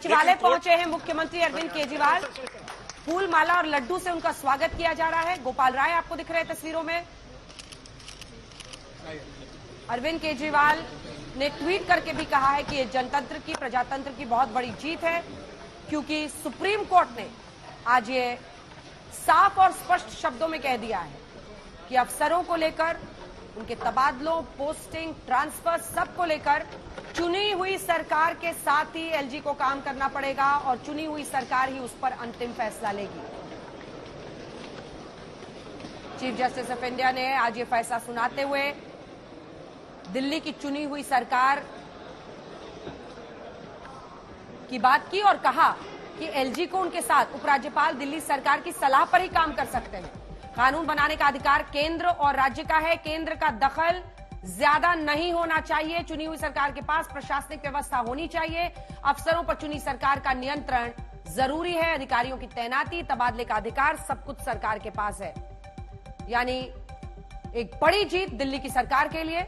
सचिवालय पहुंचे हैं मुख्यमंत्री अरविंद केजरीवाल। फूल माला और लड्डू से उनका स्वागत किया जा रहा है। गोपाल राय आपको दिख रहे हैं तस्वीरों में। अरविंद केजरीवाल ने ट्वीट करके भी कहा है कि ये जनतंत्र की, प्रजातंत्र की बहुत बड़ी जीत है, क्योंकि सुप्रीम कोर्ट ने आज ये साफ और स्पष्ट शब्दों में कह दिया है कि अफसरों को लेकर, उनके तबादलों, पोस्टिंग, ट्रांसफर, सबको लेकर चुनी हुई सरकार के साथ ही एलजी को काम करना पड़ेगा और चुनी हुई सरकार ही उस पर अंतिम फैसला लेगी। चीफ जस्टिस ऑफ इंडिया ने आज ये फैसला सुनाते हुए दिल्ली की चुनी हुई सरकार की बात की और कहा कि एलजी को उनके साथ उपराज्यपाल दिल्ली सरकार की सलाह पर ही काम कर सकते हैं। कानून बनाने का अधिकार केंद्र और राज्य का है। केंद्र का दखल ज्यादा नहीं होना चाहिए। चुनी हुई सरकार के पास प्रशासनिक व्यवस्था होनी चाहिए। अफसरों पर चुनी सरकार का नियंत्रण जरूरी है। अधिकारियों की तैनाती, तबादले का अधिकार, सब कुछ सरकार के पास है। यानी एक बड़ी जीत दिल्ली की सरकार के लिए,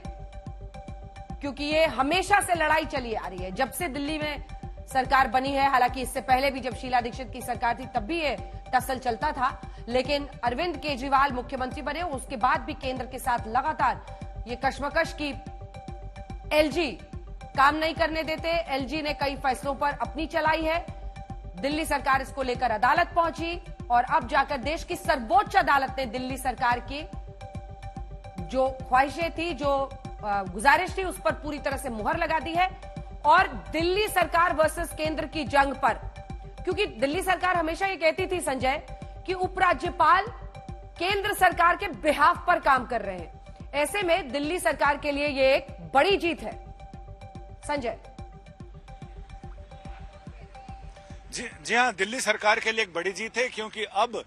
क्योंकि ये हमेशा से लड़ाई चली आ रही है जब से दिल्ली में सरकार बनी है। हालांकि इससे पहले भी जब शीला दीक्षित की सरकार थी तब भी ये टसल चलता था, लेकिन अरविंद केजरीवाल मुख्यमंत्री बने उसके बाद भी केंद्र के साथ लगातार ये कश्मकश की एलजी काम नहीं करने देते। एलजी ने कई फैसलों पर अपनी चलाई है। दिल्ली सरकार इसको लेकर अदालत पहुंची और अब जाकर देश की सर्वोच्च अदालत ने दिल्ली सरकार की जो ख्वाहिशें थी, जो गुजारिश थी, उस पर पूरी तरह से मुहर लगा दी है। और दिल्ली सरकार वर्सेस केंद्र की जंग पर, क्योंकि दिल्ली सरकार हमेशा ये कहती थी संजय कि उपराज्यपाल केंद्र सरकार के बिहाफ पर काम कर रहे हैं। ऐसे में दिल्ली सरकार के लिए ये एक बड़ी जीत है। संजय जी हाँ, दिल्ली सरकार के लिए एक बड़ी जीत है, क्योंकि अब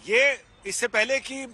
ये इससे पहले कि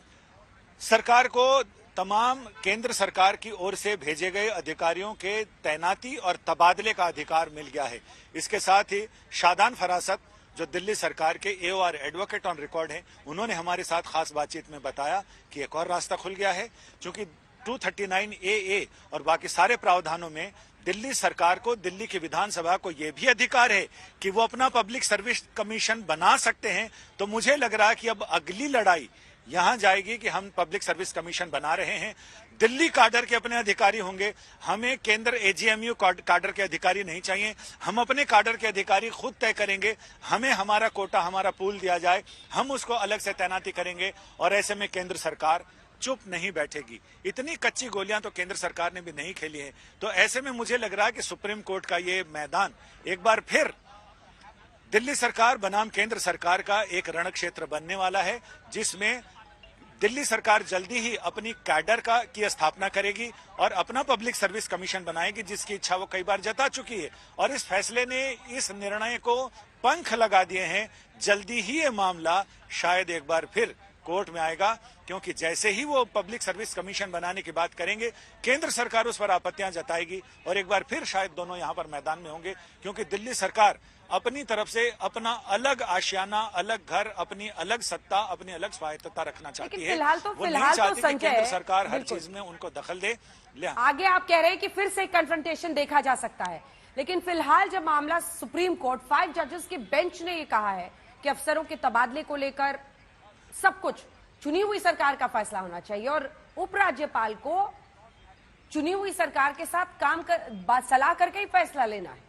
सरकार को तमाम केंद्र सरकार की ओर से भेजे गए अधिकारियों के तैनाती और तबादले का अधिकार मिल गया है। इसके साथ ही शादान फरासत जो दिल्ली सरकार के एओआर एडवोकेट ऑन रिकॉर्ड हैं, उन्होंने हमारे साथ खास बातचीत में बताया कि एक और रास्ता खुल गया है, क्योंकि 239 AA और बाकी सारे प्रावधानों में दिल्ली सरकार को, दिल्ली की विधानसभा को यह भी अधिकार है कि वो अपना पब्लिक सर्विस कमीशन बना सकते हैं। तो मुझे लग रहा है कि अब अगली लड़ाई यहां जाएगी कि हम पब्लिक सर्विस कमीशन बना रहे हैं, दिल्ली काडर के अपने अधिकारी होंगे। हमें केंद्र एजीएमयू काडर के अधिकारी नहीं चाहिए। हम अपने काडर के अधिकारी खुद तय करेंगे। हमें हमारा कोटा, हमारा पूल दिया जाए, हम उसको अलग से तैनाती करेंगे। और ऐसे में केंद्र सरकार चुप नहीं बैठेगी। इतनी कच्ची गोलियां तो केंद्र सरकार ने भी नहीं खेली है। तो ऐसे में मुझे लग रहा है कि सुप्रीम कोर्ट का ये मैदान एक बार फिर दिल्ली सरकार बनाम केंद्र सरकार का एक रण क्षेत्र बनने वाला है, जिसमें दिल्ली सरकार जल्दी ही अपनी कैडर की स्थापना करेगी और अपना पब्लिक सर्विस कमीशन बनाएगी, जिसकी इच्छा वो कई बार जता चुकी है। और इस फैसले ने, इस निर्णय को पंख लगा दिए हैं। जल्दी ही ये मामला शायद एक बार फिर कोर्ट में आएगा, क्योंकि जैसे ही वो पब्लिक सर्विस कमीशन बनाने की बात करेंगे, केंद्र सरकार उस पर आपत्तियां जताएगी और एक बार फिर शायद दोनों यहां पर मैदान में होंगे, क्योंकि दिल्ली सरकार अपनी तरफ से अपना अलग आशियाना, अलग घर, अपनी अलग सत्ता, अपनी अलग स्वायत्तता रखना चाहती है। वो नहीं चाहती कि केंद्र सरकार हर चीज में उनको दखल दे। आगे आप कह रहे हैं कि फिर से कन्फ्रंटेशन देखा जा सकता है, लेकिन फिलहाल जब मामला सुप्रीम कोर्ट 5 जजेस के बेंच ने ये कहा है कि अफसरों के तबादले को लेकर सब कुछ चुनी हुई सरकार का फैसला होना चाहिए और उपराज्यपाल को चुनी हुई सरकार के साथ सलाह करके ही फैसला लेना है।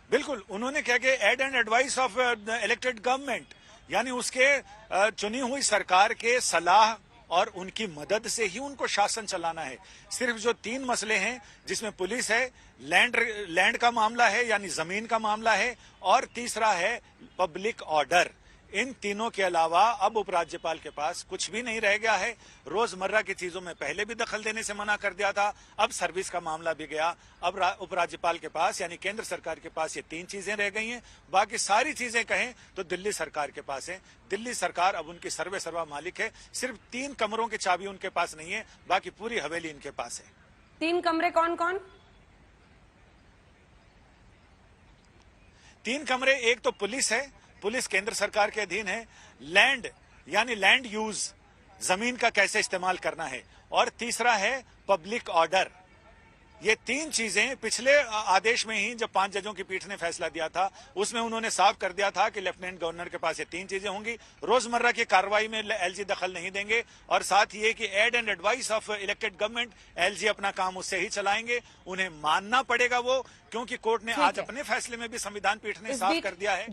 बिल्कुल, उन्होंने क्या कि aid and advice of elected government, यानी उसके चुनी हुई सरकार के सलाह और उनकी मदद से ही उनको शासन चलाना है। सिर्फ जो 3 मसले हैं, जिसमें पुलिस है, लैंड का मामला है यानी जमीन का मामला है, और तीसरा है पब्लिक ऑर्डर, इन तीनों के अलावा अब उपराज्यपाल के पास कुछ भी नहीं रह गया है। रोजमर्रा की चीजों में पहले भी दखल देने से मना कर दिया था, अब सर्विस का मामला भी गया। अब उपराज्यपाल के पास यानी केंद्र सरकार के पास ये 3 चीजें रह गई हैं। बाकी सारी चीजें कहें तो दिल्ली सरकार के पास है। दिल्ली सरकार अब उनकी सर्वा मालिक है। सिर्फ 3 कमरों की चाबी उनके पास नहीं है, बाकी पूरी हवेली इनके पास है। 3 कमरे कौन कौन? 3 कमरे, एक तो पुलिस है, पुलिस केंद्र सरकार के अधीन है। लैंड यानी लैंड यूज, जमीन का कैसे इस्तेमाल करना है, और तीसरा है पब्लिक ऑर्डर, ये तीन चीजें पिछले आदेश में ही जब 5 जजों की पीठ ने फैसला दिया था उसमें उन्होंने साफ कर दिया था कि लेफ्टिनेंट गवर्नर के पास ये तीन चीजें होंगी। रोजमर्रा की कार्रवाई में एलजी दखल नहीं देंगे और साथ ये कि aid and advice of elected government LG अपना काम उससे ही चलाएंगे। उन्हें मानना पड़ेगा वो, क्योंकि कोर्ट ने आज अपने फैसले में भी संविधान पीठ ने साफ कर दिया है